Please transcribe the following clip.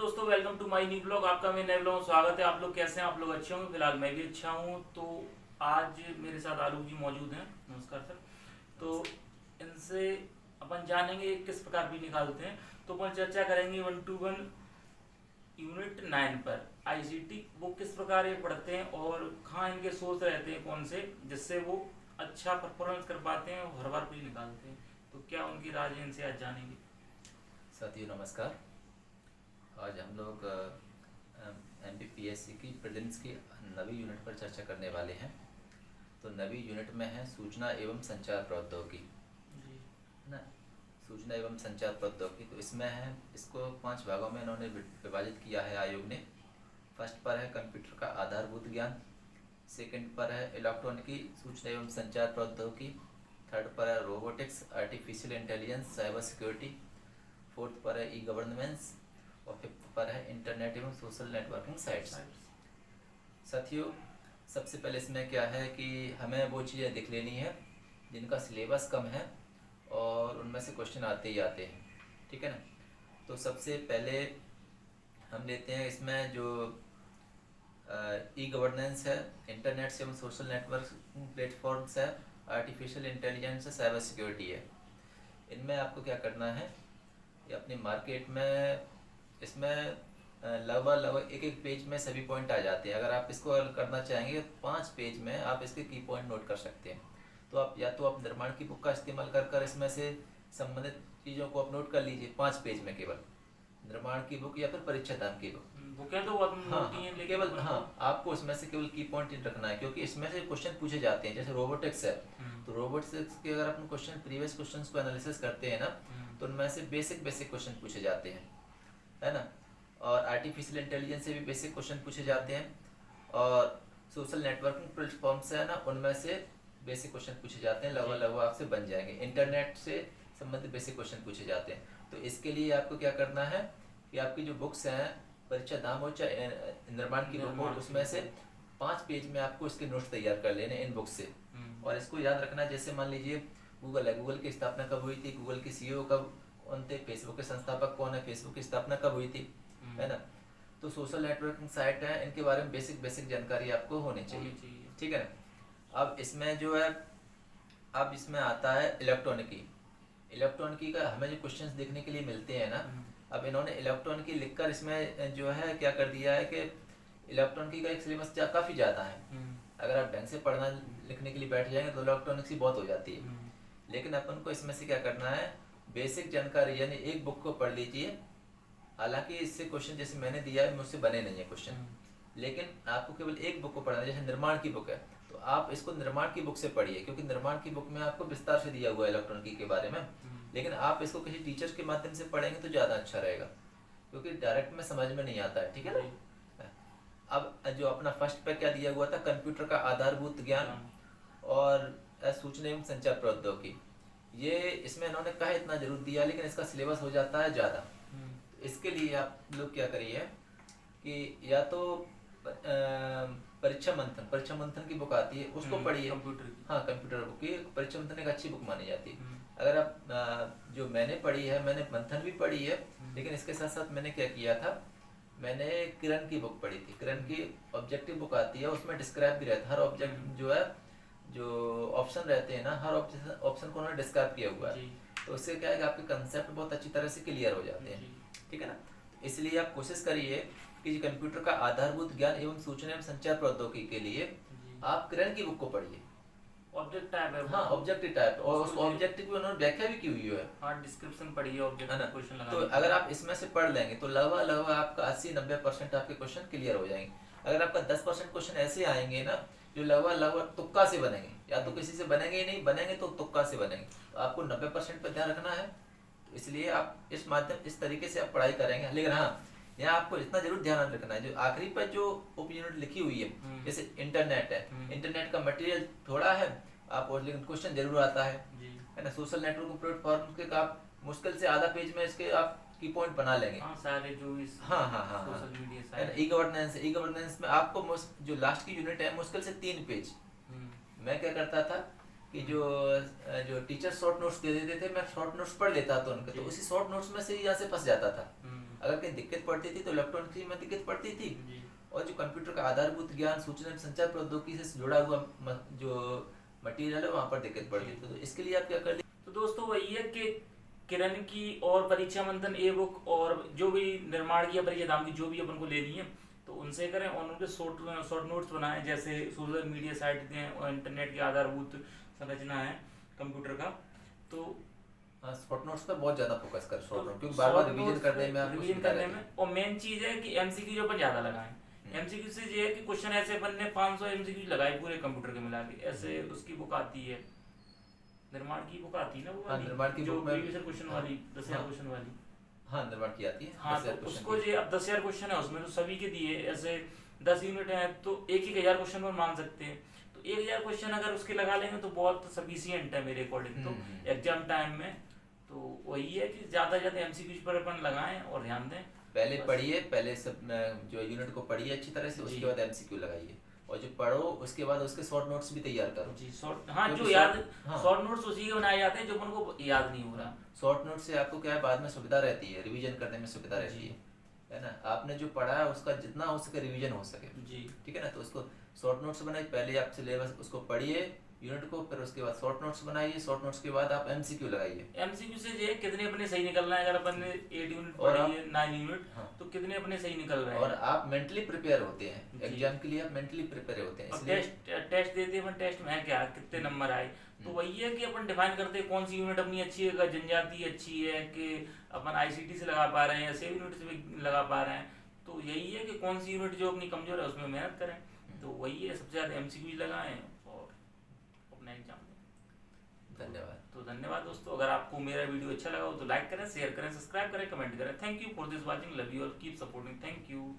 दोस्तों, welcome to my new blog. आपका मेरे नए ब्लॉग में स्वागत है। आप लोग कैसे हैं? आप लोग अच्छे होंगे। फिलहाल मैं भी अच्छा हूँ। तो आज मेरे साथ आलोक जी मौजूद हैं। नमस्कार सर। तो इनसे अपन जानेंगे किस प्रकार भी निकालते हैं। तो अपन चर्चा करेंगे 1 to 1 यूनिट 9 पर आईसीटी वो किस प्रकार ये पढ़ते हैं और कहाँ इनके सोर्स रहते हैं, कौन से, जिससे वो अच्छा परफॉर्मेंस कर पाते हैं और हर बार भी निकालते हैं। तो क्या उनकी राज है, इनसे आज जानेंगे। साथियों नमस्कार। आज हम लोग MPPSC की प्रीलिम्स की नवी यूनिट पर चर्चा करने वाले हैं। तो नवी यूनिट में है सूचना एवं संचार प्रौद्योगिकी, जी। है ना। सूचना एवं संचार प्रौद्योगिकी, तो इसमें है, इसको 5 भागों में इन्होंने विभाजित किया है आयोग ने। फर्स्ट पर है कंप्यूटर का आधारभूत ज्ञान, सेकंड पर है इलेक्ट्रॉनिकी सूचना एवं संचार प्रौद्योगिकी, थर्ड पर है robotics, artificial intelligence, cyber security, fourth पर है ई गवर्नेंस और फिफ्थ पर है इंटरनेट एवं सोशल नेटवर्किंग साइट्स। साथियों, सबसे पहले इसमें क्या है कि हमें वो चीज़ें देख लेनी है जिनका सिलेबस कम है और उनमें से क्वेश्चन आते ही आते हैं, ठीक है ना। तो सबसे पहले हम लेते हैं इसमें जो ई गवर्नेंस है, इंटरनेट से एवं सोशल नेटवर्क प्लेटफॉर्म्स है, आर्टिफिशियल इंटेलिजेंस है, साइबर सिक्योरिटी है। इनमें आपको क्या करना है, ये अपनी मार्केट में इसमें लगभग एक एक पेज में सभी पॉइंट आ जाते हैं। अगर आप इसको करना चाहेंगे तो 5 पेज में आप इसके की पॉइंट नोट कर सकते हैं। तो आप या तो आप निर्माण की बुक का इस्तेमाल कर इसमें से संबंधित चीज़ों को आप नोट कर लीजिए 5 पेज में, केवल निर्माण की बुक या फिर परीक्षा धाम की बुक। बुकें तो बहुत हाँ मोटी हाँ, हैं, लेकिन केवल अपन हाँ, को आपको इसमें से केवल की पॉइंट रखना है, क्योंकि इसमें से क्वेश्चन पूछे जाते हैं। जैसे रोबोटिक्स है, तो रोबोटिक्स के अगर अपन क्वेश्चन प्रीवियस क्वेश्चंस को एनालिसिस करते हैं ना, तो उनमें से बेसिक बेसिक क्वेश्चन पूछे जाते हैं, है ना। और आर्टिफिशियल इंटेलिजेंस से भी बेसिक क्वेश्चन पूछे जाते हैं, और सोशल नेटवर्किंग प्लेटफॉर्म्स है ना, उनमें से बेसिक क्वेश्चन पूछे जाते हैं। लगभग आपसे बन जाएंगे। इंटरनेट से संबंधित बेसिक क्वेश्चन पूछे जाते हैं। तो इसके लिए आपको क्या करना है कि आपकी जो बुक्स हैं, परीक्षा धाम हो चाहे निर्माण की बुक हो, उसमें से 5 पेज में आपको इसके नोट्स तैयार कर लेने इन बुक से। और इसको याद रखना, जैसे मान लीजिए गूगल है, गूगल की स्थापना कब हुई थी, गूगल की CEO कब कौन थे, फेसबुक के संस्थापक कौन है, फेसबुक की स्थापना कब हुई थी, है ना। तो सोशल नेटवर्किंग साइट है, इनके बारे में बेसिक बेसिक जानकारी आपको होनी चाहिए, ठीक है ना। अब इसमें जो है, अब इसमें आता है इलेक्ट्रॉनिकी। इलेक्ट्रॉनिकी का हमें जो क्वेश्चंस देखने के लिए मिलते हैं ना, अब इन्होंने इलेक्ट्रॉनिकी लिखकर इसमें जो है क्या कर दिया है कि इलेक्ट्रॉनिकी का एक सिलेबस काफ़ी ज़्यादा है। अगर आप ढंग से पढ़ना लिखने के लिए बैठ जाएंगे तो इलेक्ट्रॉनिक्स ही बहुत हो जाती है। लेकिन अपन को इसमें से क्या करना है, बेसिक जानकारी, यानी एक बुक को पढ़ लीजिए। हालांकि इससे क्वेश्चन जैसे मैंने दिया है मुझसे बने नहीं है क्वेश्चन, लेकिन आपको केवल एक बुक को पढ़ना है। जैसे निर्माण की बुक है, तो आप इसको निर्माण की बुक से पढ़िए, क्योंकि निर्माण की बुक में आपको विस्तार से दिया हुआ है इलेक्ट्रॉनिकी के बारे में। लेकिन आप इसको किसी टीचर के माध्यम से पढ़ेंगे तो ज़्यादा अच्छा रहेगा, क्योंकि डायरेक्ट में समझ में नहीं आता है, ठीक है ना। अब जो अपना फर्स्ट पे क्या दिया हुआ था, कंप्यूटर का आधारभूत ज्ञान और सूचना एवं संचार प्रौद्योगिकी, ये इसमें इन्होंने कहा इतना जरूर दिया, लेकिन इसका सिलेबस हो जाता है ज़्यादा। इसके लिए आप लोग क्या करिए कि या तो परीक्षा मंथन की बुक आती है, उसको पढ़िए। हाँ, कंप्यूटर बुक की परीक्षा मंथन एक अच्छी बुक मानी जाती है। अगर आप जो मैंने पढ़ी है, मैंने मंथन भी पढ़ी है, लेकिन इसके साथ साथ मैंने क्या किया था, मैंने किरण की बुक पढ़ी थी। किरण की ऑब्जेक्टिव बुक आती है, उसमें डिस्क्राइब भी रहता है हर ऑब्जेक्ट जो है, जो ऑप्शन रहते हैं ना, हर ऑप्शन को उन्होंने डिस्क्राइब किया हुआ है। तो उससे क्या है कि आपके कंसेप्ट बहुत अच्छी तरह से क्लियर हो जाते हैं, ठीक है ना। इसलिए आप कोशिश करिए कि कंप्यूटर का आधारभूत ज्ञान एवं सूचना एवं संचार प्रौद्योगिकी के लिए आप किरण की बुक को पढ़िए। ऑब्जेक्ट टाइप है। हाँ, ऑब्जेक्टिव टाइप, और उस ऑब्जेक्टिव की उन्होंने व्याख्या भी की हुई है। हाँ, डिस्क्रिप्शन पढ़िए, ऑब्जेक्ट है ना। क्वेश्चन तो लगा अगर आप इसमें से पढ़ लेंगे तो लगभग आपका 80-90% आपके क्वेश्चन क्लियर हो जाएंगे। अगर आपका 10% क्वेश्चन ऐसे आएंगे ना जो लगभग तुक्का से बनेंगे, या तो किसी से बनेंगे ही नहीं, बनेंगे तो तुक्का से बनेंगे, तो आपको 90% पर ध्यान रखना है। तो इसलिए आप इस तरीके से आप पढ़ाई करेंगे। लेकिन हाँ, यहाँ आपको इतना जरूर ध्यान रखना है, जो आखिरी पर जो उप यूनिट लिखी हुई है, जैसे इंटरनेट है, इंटरनेट का मटेरियल थोड़ा है आप, और लेकिन क्वेश्चन जरूर आता है ना। सोशल नेटवर्क प्लेटफॉर्म के आप मुश्किल से आधा पेज में इसके आप की पॉइंट बना लेंगे। सारे जो इस सोशल मीडिया, ई गवर्नेंस में आपको जो लास्ट की यूनिट है मुश्किल से 3 पेज। मैं क्या करता था कि जो टीचर शॉर्ट नोट्स दे देते थे, मैं शॉर्ट नोट्स पढ़ लेता था उनके, तो उसी शॉर्ट नोट्स में से यहाँ से फंस जाता था। अगर कहीं दिक्कत पड़ती थी तो इलेक्ट्रॉनिक्स में दिक्कत पड़ती थी, जी और जो कंप्यूटर का आधारभूत ज्ञान सूचना एवं संचार प्रौद्योगिकी से जुड़ा हुआ जो मटेरियल है वहाँ पर दिक्कत पड़ती थी। तो इसके लिए आप क्या कर, तो दोस्तों वही है कि किरण की और परीक्षा मंथन ए बुक और जो भी निर्माण की या परीक्षा धाम की जो भी अपन को लेनी है तो उनसे करें और उनके शॉर्ट नोट्स बनाएं, जैसे सोशल मीडिया साइट हैं और इंटरनेट की आधारभूत संरचना है कंप्यूटर का। तो शॉर्ट नोट्स पर बहुत ज्यादा फोकस कर, शॉर्ट नोट क्योंकि short बार बार रिवीजन notes करने पे में आपको रिवीजन सुविधा करने रहती है। में, और मेन चीज है कि एमसीक्यू जो अपन ज्यादा लगाएं। एमसीक्यू से ये है कि क्वेश्चन ऐसे अपन ने 500 एमसीक्यू लगाए पूरे कंप्यूटर के मिला के, ऐसे उसकी बुक आती है, निर्माण की बुक आती है ना वो हाँ, वाली, निर्माण की जो बुक में प्रीवियस क्वेश्चन वाली 10,000 हाँ, क्वेश्चन वाली। हाँ निर्माण की आती है हाँ 10,000 तो क्वेश्चन उसको की। जो अब 10,000 क्वेश्चन है उसमें तो सभी के दिए ऐसे 10 यूनिट है तो 1,000 क्वेश्चन पर मान सकते हैं। तो 1,000 क्वेश्चन अगर उसके लगा लेंगे तो बहुत सफिशियंट है मेरे अकॉर्डिंग तो एग्जाम टाइम में। तो वही है कि ज्यादा ज्यादा एमसीक्यू पर अपन लगाएं और ध्यान दें। पहले बस। पढ़िए, पहले सब जो यूनिट को पढ़िए अच्छी तरह से, जी। उसके बाद एमसीक्यू लगाइए, और जो पढ़ो उसके बाद उसके शॉर्ट नोट्स भी तैयार करो। जी शॉर्ट, हाँ जो क्योंकि याद, हाँ, शॉर्ट नोट्स उसी के बनाए जाते हैं जो अपन को याद नहीं हो रहा। शॉर्ट नोट से आपको क्या है, बाद में सुविधा रहती है, रिवीजन करने में सुविधा रहती है ना। आपने जो पढ़ा है उसका जितना हो सके रिवीजन हो सके, जी ठीक है ना। तो उसको शॉर्ट नोट्स बनाइए, पहले आप सिलेबस उसको पढ़िए यूनिट को, फिर उसके बाद शॉर्ट नोट्स बनाइए, शॉर्ट नोट्स के बाद आप एमसीक्यू लगाइए। एमसीक्यू से ये कितने अपने सही निकल रहे हैं, अगर अपन ने 8 यूनिट और पढ़ी है 9 यूनिट हाँ, तो कितने अपने सही निकल रहे और हैं। आप मेंटली प्रिपेयर होते हैं जी। एग्जाम के लिए, आप मेंटली प्रिपेयर होते हैं और इसलिए। टेस्ट देते हैं, टेस्ट में है क्या कितने नंबर आए, तो वही है कि अपन डिफाइन करते हैं कौन सी यूनिट अपनी अच्छी है, जनजाति अच्छी है कि अपन आईसीटी से लगा पा रहे हैं या सेव यूनिट से भी लगा पा रहे हैं। तो यही है कि कौन सी यूनिट जो अपनी कमजोर है उसमें मेहनत करें। तो वही है, सबसे ज्यादा एमसीक्यू लगाएं और अपना एग्जाम दें। धन्यवाद। तो धन्यवाद दोस्तों, अगर आपको मेरा वीडियो अच्छा लगा हो तो लाइक करें, शेयर करें, सब्सक्राइब करें, कमेंट करें। Thank you for this watching, love you और कीप सपोर्टिंग, थैंक यू।